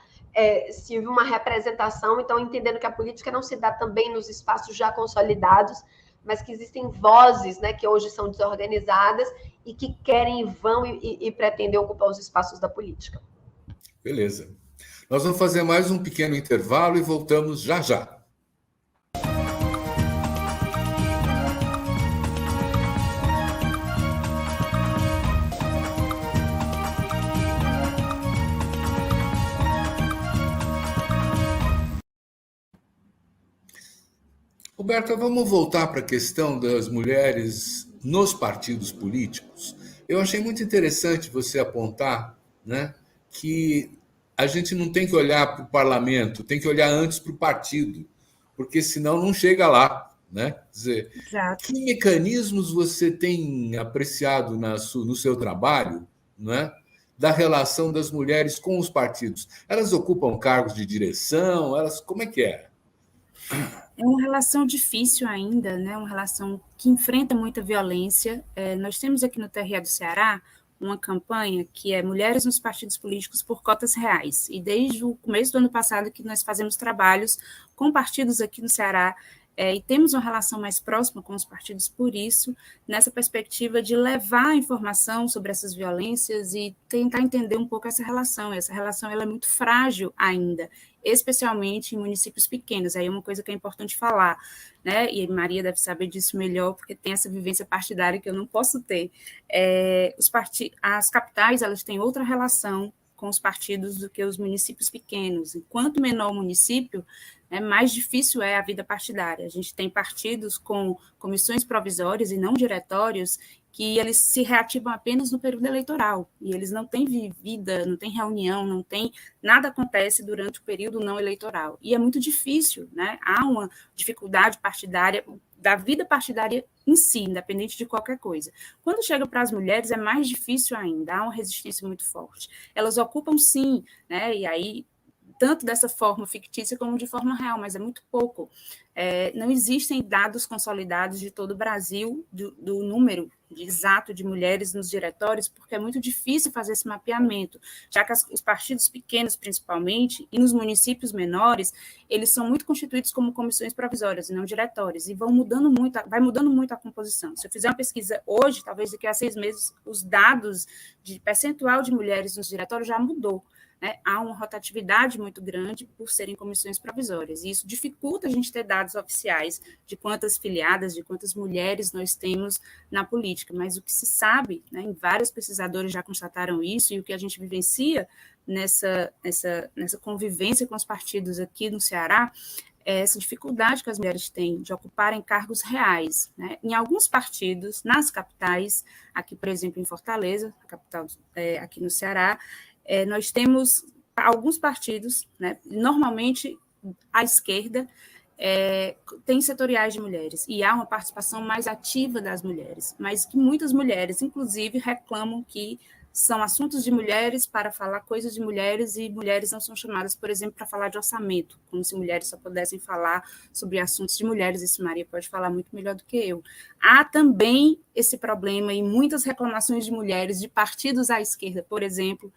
Se uma representação, então entendendo que a política não se dá também nos espaços já consolidados, mas que existem vozes, né, que hoje são desorganizadas e que querem e vão e pretendem ocupar os espaços da política. Beleza. Nós vamos fazer mais um pequeno intervalo e voltamos já já. Roberta, vamos voltar para a questão das mulheres nos partidos políticos. Eu achei muito interessante você apontar, né, que a gente não tem que olhar para o parlamento, tem que olhar antes para o partido, porque senão não chega lá, né? Quer dizer, Exato. que mecanismos você tem apreciado no seu trabalho, né, da relação das mulheres com os partidos? Elas ocupam cargos de direção? Como é que é? É uma relação difícil ainda, né? Uma relação que enfrenta muita violência. Nós temos aqui no TRE do Ceará uma campanha que é Mulheres nos Partidos Políticos por Cotas Reais. E desde o começo do ano passado que nós fazemos trabalhos com partidos aqui no Ceará, e temos uma relação mais próxima com os partidos por isso, nessa perspectiva de levar a informação sobre essas violências e tentar entender um pouco essa relação. Essa relação ela é muito frágil ainda, especialmente em municípios pequenos. Aí é uma coisa que é importante falar, né? E Maria deve saber disso melhor, porque tem essa vivência partidária que eu não posso ter. As capitais, elas têm outra relação com os partidos do que os municípios pequenos. Enquanto menor o município, mais difícil é a vida partidária. A gente tem partidos com comissões provisórias e não diretórios que eles se reativam apenas no período eleitoral, e eles não têm vida, não têm reunião, nada acontece durante o período não eleitoral. E é muito difícil, né? Há uma dificuldade partidária, da vida partidária em si, independente de qualquer coisa. Quando chega para as mulheres, é mais difícil ainda, há uma resistência muito forte. Elas ocupam sim, né? E aí tanto dessa forma fictícia como de forma real, mas é muito pouco. Não existem dados consolidados de todo o Brasil, do número exato de mulheres nos diretórios, porque é muito difícil fazer esse mapeamento, já que os partidos pequenos, principalmente, e nos municípios menores, eles são muito constituídos como comissões provisórias e não diretórios, e vai mudando muito a composição. Se eu fizer uma pesquisa hoje, talvez daqui a 6 meses, os dados de percentual de mulheres nos diretórios já mudou. Há uma rotatividade muito grande por serem comissões provisórias, e isso dificulta a gente ter dados oficiais de quantas filiadas, de quantas mulheres nós temos na política, mas o que se sabe, né, em vários pesquisadores já constataram isso, e o que a gente vivencia nessa convivência com os partidos aqui no Ceará, é essa dificuldade que as mulheres têm de ocuparem cargos reais, né? Em alguns partidos, nas capitais, aqui, por exemplo, em Fortaleza, a capital aqui no Ceará, nós temos alguns partidos, né, normalmente à esquerda, tem setoriais de mulheres, e há uma participação mais ativa das mulheres, mas que muitas mulheres, inclusive, reclamam que são assuntos de mulheres para falar coisas de mulheres, e mulheres não são chamadas, por exemplo, para falar de orçamento, como se mulheres só pudessem falar sobre assuntos de mulheres. Isso Maria pode falar muito melhor do que eu. Há também esse problema e muitas reclamações de mulheres de partidos à esquerda, por exemplo,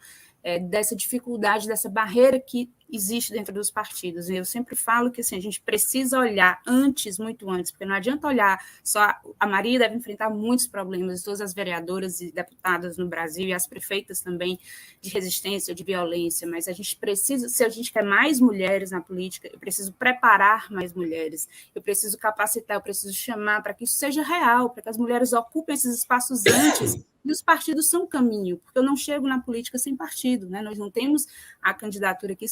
dessa dificuldade, dessa barreira que existe dentro dos partidos. Eu sempre falo que assim, a gente precisa olhar antes, muito antes, porque não adianta olhar só a Maria deve enfrentar muitos problemas, todas as vereadoras e deputadas no Brasil e as prefeitas também de resistência, de violência, mas a gente precisa, se a gente quer mais mulheres na política, eu preciso preparar mais mulheres, eu preciso capacitar, eu preciso chamar para que isso seja real, para que as mulheres ocupem esses espaços antes. E os partidos são o caminho, porque eu não chego na política sem partido, né? Nós não temos a candidatura aqui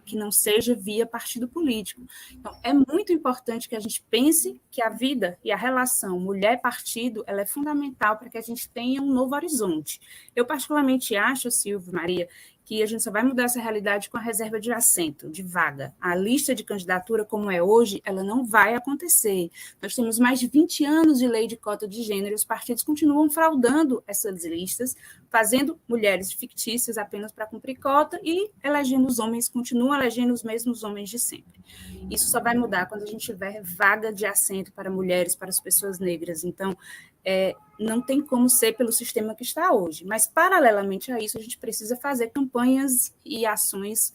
que não seja via partido político. Então, é muito importante que a gente pense que a vida e a relação mulher-partido ela é fundamental para que a gente tenha um novo horizonte. Eu, particularmente, acho, Silvia, Maria, que a gente só vai mudar essa realidade com a reserva de assento, de vaga. A lista de candidatura, como é hoje, ela não vai acontecer. Nós temos mais de 20 anos de lei de cota de gênero e os partidos continuam fraudando essas listas, fazendo mulheres fictícias apenas para cumprir cota e elegendo os homens, continuam elegendo os mesmos homens de sempre. Isso só vai mudar quando a gente tiver vaga de assento para mulheres, para as pessoas negras. Então, não tem como ser pelo sistema que está hoje, mas, paralelamente a isso, a gente precisa fazer campanhas e ações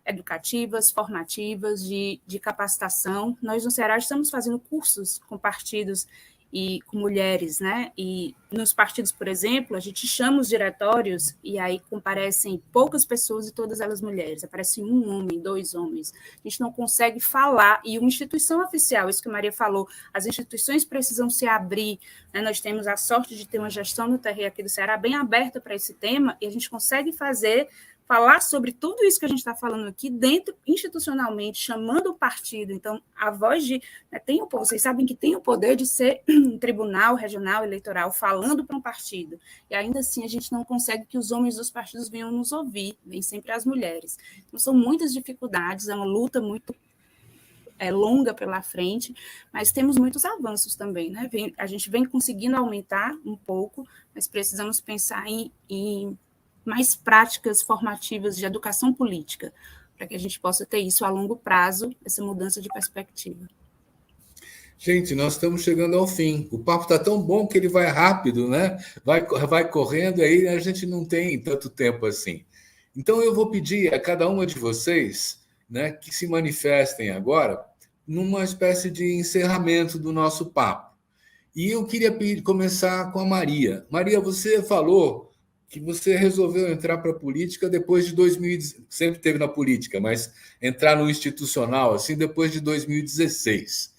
educativas, formativas, de capacitação. Nós, no Ceará, estamos fazendo cursos com partidos e com mulheres, né? E nos partidos, por exemplo, a gente chama os diretórios e aí comparecem poucas pessoas e todas elas mulheres. Aparece um homem, 2 homens. A gente não consegue falar. E uma instituição oficial, isso que a Maria falou, as instituições precisam se abrir, né? Nós temos a sorte de ter uma gestão no TRE aqui do Ceará bem aberta para esse tema e a gente consegue falar sobre tudo isso que a gente está falando aqui dentro, institucionalmente, chamando o partido. Então, a voz de... Né, vocês sabem que tem o poder de ser um tribunal regional eleitoral falando para um partido. E ainda assim, a gente não consegue que os homens dos partidos venham nos ouvir, vem sempre as mulheres. Então, são muitas dificuldades, é uma luta muito longa pela frente, mas temos muitos avanços também, né? A gente vem conseguindo aumentar um pouco, mas precisamos pensar em mais práticas formativas de educação política, para que a gente possa ter isso a longo prazo, essa mudança de perspectiva. Gente, nós estamos chegando ao fim. O papo está tão bom que ele vai rápido, né? Vai correndo, aí a gente não tem tanto tempo assim. Então, eu vou pedir a cada uma de vocês, né, que se manifestem agora numa espécie de encerramento do nosso papo. E eu queria começar com a Maria. Maria, você falou que você resolveu entrar para a política depois de 2000, sempre teve na política, mas entrar no institucional assim depois de 2016.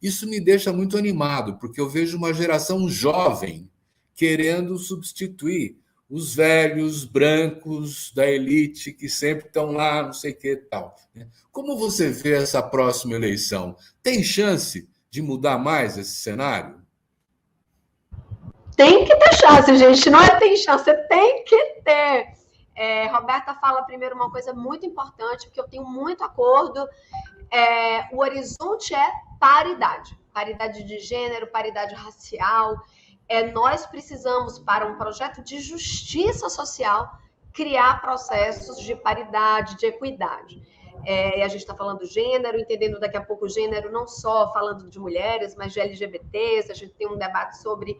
Isso me deixa muito animado, porque eu vejo uma geração jovem querendo substituir os velhos brancos da elite que sempre estão lá, não sei o que e tal. Como você vê essa próxima eleição? Tem chance de mudar mais esse cenário? Tem que ter chance, gente. Não tem chance, você tem que ter. Roberta fala primeiro uma coisa muito importante, porque eu tenho muito acordo. O horizonte é paridade. Paridade de gênero, paridade racial. Nós precisamos, para um projeto de justiça social, criar processos de paridade, de equidade. A gente está falando do gênero, entendendo daqui a pouco o gênero, não só falando de mulheres, mas de LGBTs. A gente tem um debate sobre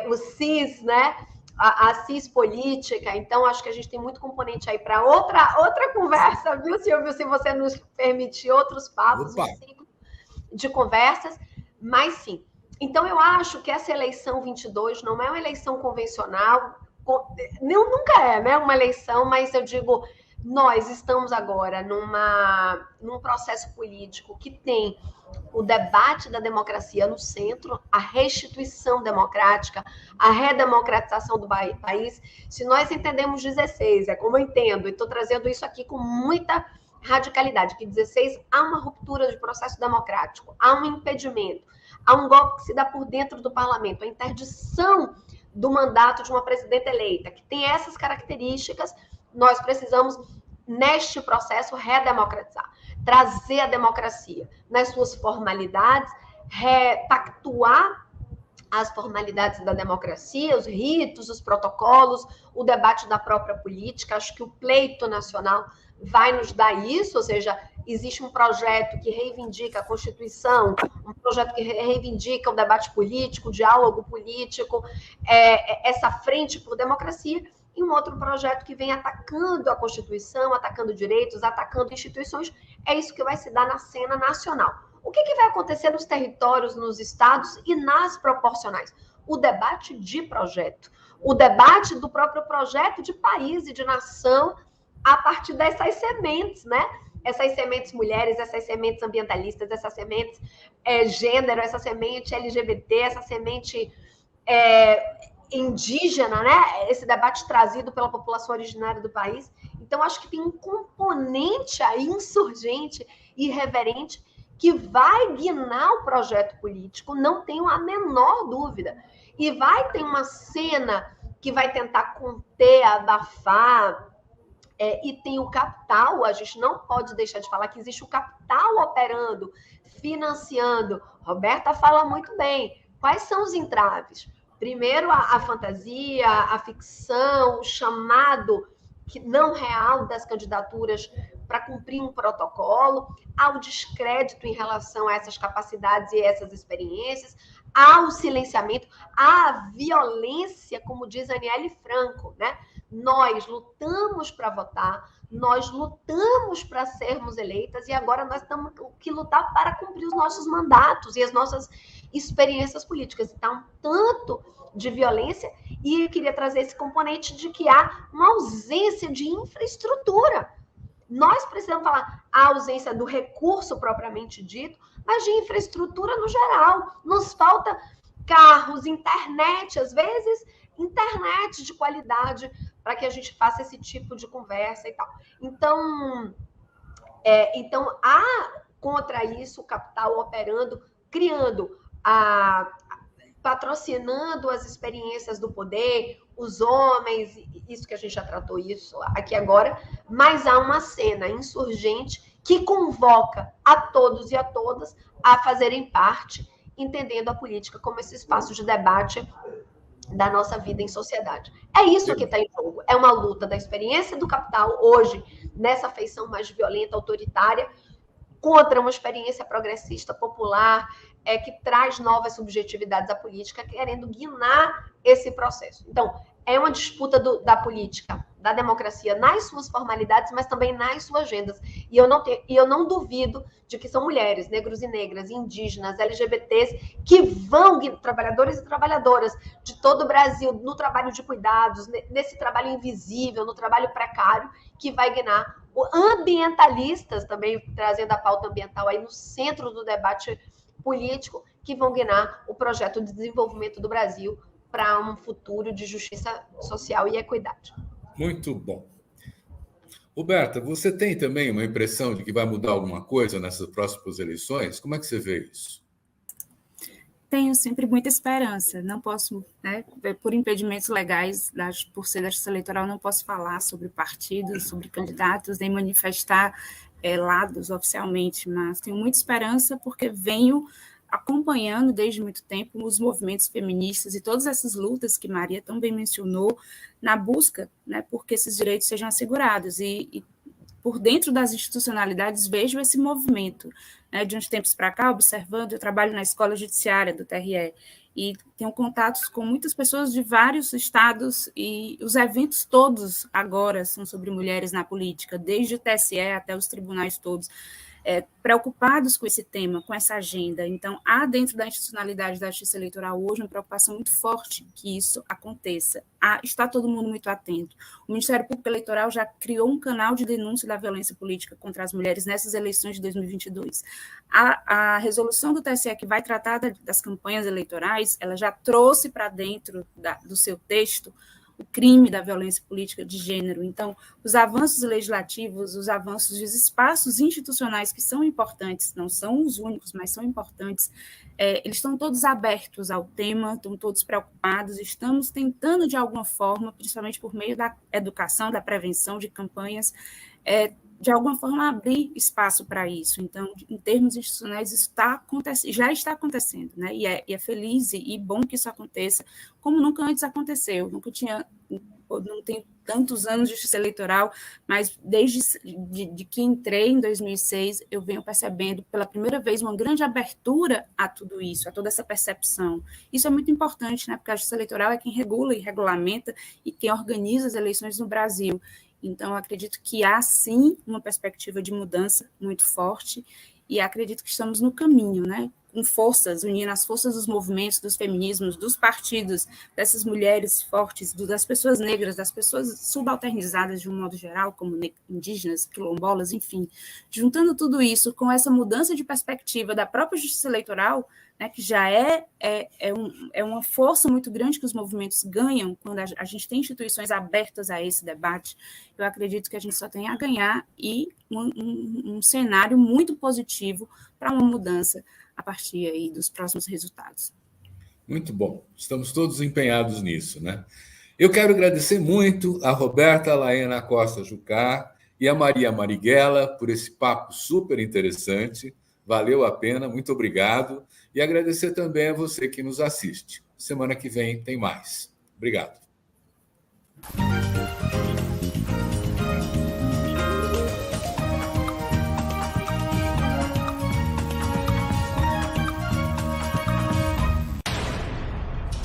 o cis, né? A cis política. Então, acho que a gente tem muito componente aí para outra conversa, viu, Silvio? Se você nos permitir outros papos, um ciclo de conversas. Mas, sim. Então, eu acho que essa eleição 22 não é uma eleição convencional, nunca é, né? Uma eleição, mas eu digo, nós estamos agora num processo político que tem o debate da democracia no centro, a restituição democrática, a redemocratização do país. Se nós entendemos 16, como eu entendo, e estou trazendo isso aqui com muita radicalidade, que 16 há uma ruptura de processo democrático, há um impedimento, há um golpe que se dá por dentro do parlamento, a interdição do mandato de uma presidenta eleita, que tem essas características, nós precisamos, neste processo, redemocratizar, trazer a democracia nas suas formalidades, repactuar as formalidades da democracia, os ritos, os protocolos, o debate da própria política. Acho que o pleito nacional vai nos dar isso, ou seja, existe um projeto que reivindica a Constituição, um projeto que reivindica o debate político, o diálogo político, essa frente por democracia, e um outro projeto que vem atacando a Constituição, atacando direitos, atacando instituições. É isso que vai se dar na cena nacional. O que vai acontecer nos territórios, nos estados e nas proporcionais? O debate de projeto, o debate do próprio projeto de país e de nação a partir dessas sementes, né? Essas sementes mulheres, essas sementes ambientalistas, essas sementes gênero, essa semente LGBT, essa semente indígena, né? Esse debate trazido pela população originária do país. Então, acho que tem um componente aí insurgente, irreverente, que vai guinar o projeto político, não tenho a menor dúvida. E vai ter uma cena que vai tentar conter, abafar, e tem o capital, a gente não pode deixar de falar que existe o capital operando, financiando. Roberta fala muito bem. Quais são os entraves? Primeiro, a fantasia, a ficção, o chamado não real das candidaturas para cumprir um protocolo, ao descrédito em relação a essas capacidades e essas experiências, ao silenciamento, à violência, como diz Aniele Franco, né? Nós lutamos para votar, nós lutamos para sermos eleitas e agora nós temos que lutar para cumprir os nossos mandatos e as nossas experiências políticas. Então, tanto de violência, e eu queria trazer esse componente de que há uma ausência de infraestrutura. Nós precisamos falar a ausência do recurso propriamente dito, mas de infraestrutura no geral. Nos falta carros, internet, às vezes internet de qualidade para que a gente faça esse tipo de conversa e tal. Então, há contra isso o capital operando, criando, patrocinando as experiências do poder, os homens, isso que a gente já tratou isso aqui agora, mas há uma cena insurgente que convoca a todos e a todas a fazerem parte, entendendo a política como esse espaço de debate da nossa vida em sociedade. É isso que está em jogo. É uma luta da experiência do capital hoje, nessa feição mais violenta, autoritária, contra uma experiência progressista, popular, que traz novas subjetividades à política, querendo guinar esse processo. Então, é uma disputa da política, da democracia, nas suas formalidades, mas também nas suas agendas. E eu não duvido de que são mulheres, negros e negras, indígenas, LGBTs, que vão, trabalhadores e trabalhadoras de todo o Brasil, no trabalho de cuidados, nesse trabalho invisível, no trabalho precário, que vai guiar. Ambientalistas, também trazendo a pauta ambiental aí no centro do debate político, que vão guiar o projeto de desenvolvimento do Brasil para um futuro de justiça social e equidade. Muito bom. Roberta, você tem também uma impressão de que vai mudar alguma coisa nessas próximas eleições? Como é que você vê isso? Tenho sempre muita esperança. Não posso, né, por impedimentos legais, por ser da justiça eleitoral, não posso falar sobre partidos, sobre candidatos, nem manifestar lados oficialmente, mas tenho muita esperança porque venho acompanhando desde muito tempo os movimentos feministas e todas essas lutas que Maria também mencionou na busca, né, porque esses direitos sejam assegurados. E por dentro das institucionalidades vejo esse movimento, né, de uns tempos para cá, observando. Eu trabalho na Escola Judiciária do TRE e tenho contatos com muitas pessoas de vários estados e os eventos todos agora são sobre mulheres na política, desde o TSE até os tribunais todos, preocupados com esse tema, com essa agenda. Então, há dentro da institucionalidade da justiça eleitoral hoje uma preocupação muito forte que isso aconteça. Está todo mundo muito atento. O Ministério Público Eleitoral já criou um canal de denúncia da violência política contra as mulheres nessas eleições de 2022. A resolução do TSE que vai tratar das campanhas eleitorais, ela já trouxe para dentro do seu texto o crime da violência política de gênero. Então, os avanços legislativos, os avanços dos espaços institucionais que são importantes, não são os únicos, mas são importantes, eles estão todos abertos ao tema, estão todos preocupados, estamos tentando, de alguma forma, principalmente por meio da educação, da prevenção, de campanhas, de alguma forma abrir espaço para isso. Então, em termos institucionais, isso já está acontecendo, né? E é feliz e bom que isso aconteça, como nunca antes aconteceu. Nunca tinha não tenho tantos anos de justiça eleitoral, mas desde que entrei em 2006, eu venho percebendo pela primeira vez uma grande abertura a tudo isso, a toda essa percepção. Isso é muito importante, né? Porque a justiça eleitoral é quem regula e regulamenta e quem organiza as eleições no Brasil. Então, eu acredito que há, sim, uma perspectiva de mudança muito forte e acredito que estamos no caminho, né? Com forças, unindo as forças dos movimentos, dos feminismos, dos partidos, dessas mulheres fortes, das pessoas negras, das pessoas subalternizadas de um modo geral, como indígenas, quilombolas, enfim. Juntando tudo isso com essa mudança de perspectiva da própria justiça eleitoral, né, que já é uma força muito grande que os movimentos ganham quando a gente tem instituições abertas a esse debate, eu acredito que a gente só tem a ganhar e um cenário muito positivo para uma mudança a partir aí dos próximos resultados. Muito bom. Estamos todos empenhados nisso, né? Eu quero agradecer muito a Roberta Laena Costa Jucá e a Maria Marighella por esse papo super interessante. Valeu a pena, muito obrigado. E agradecer também a você que nos assiste. Semana que vem tem mais. Obrigado.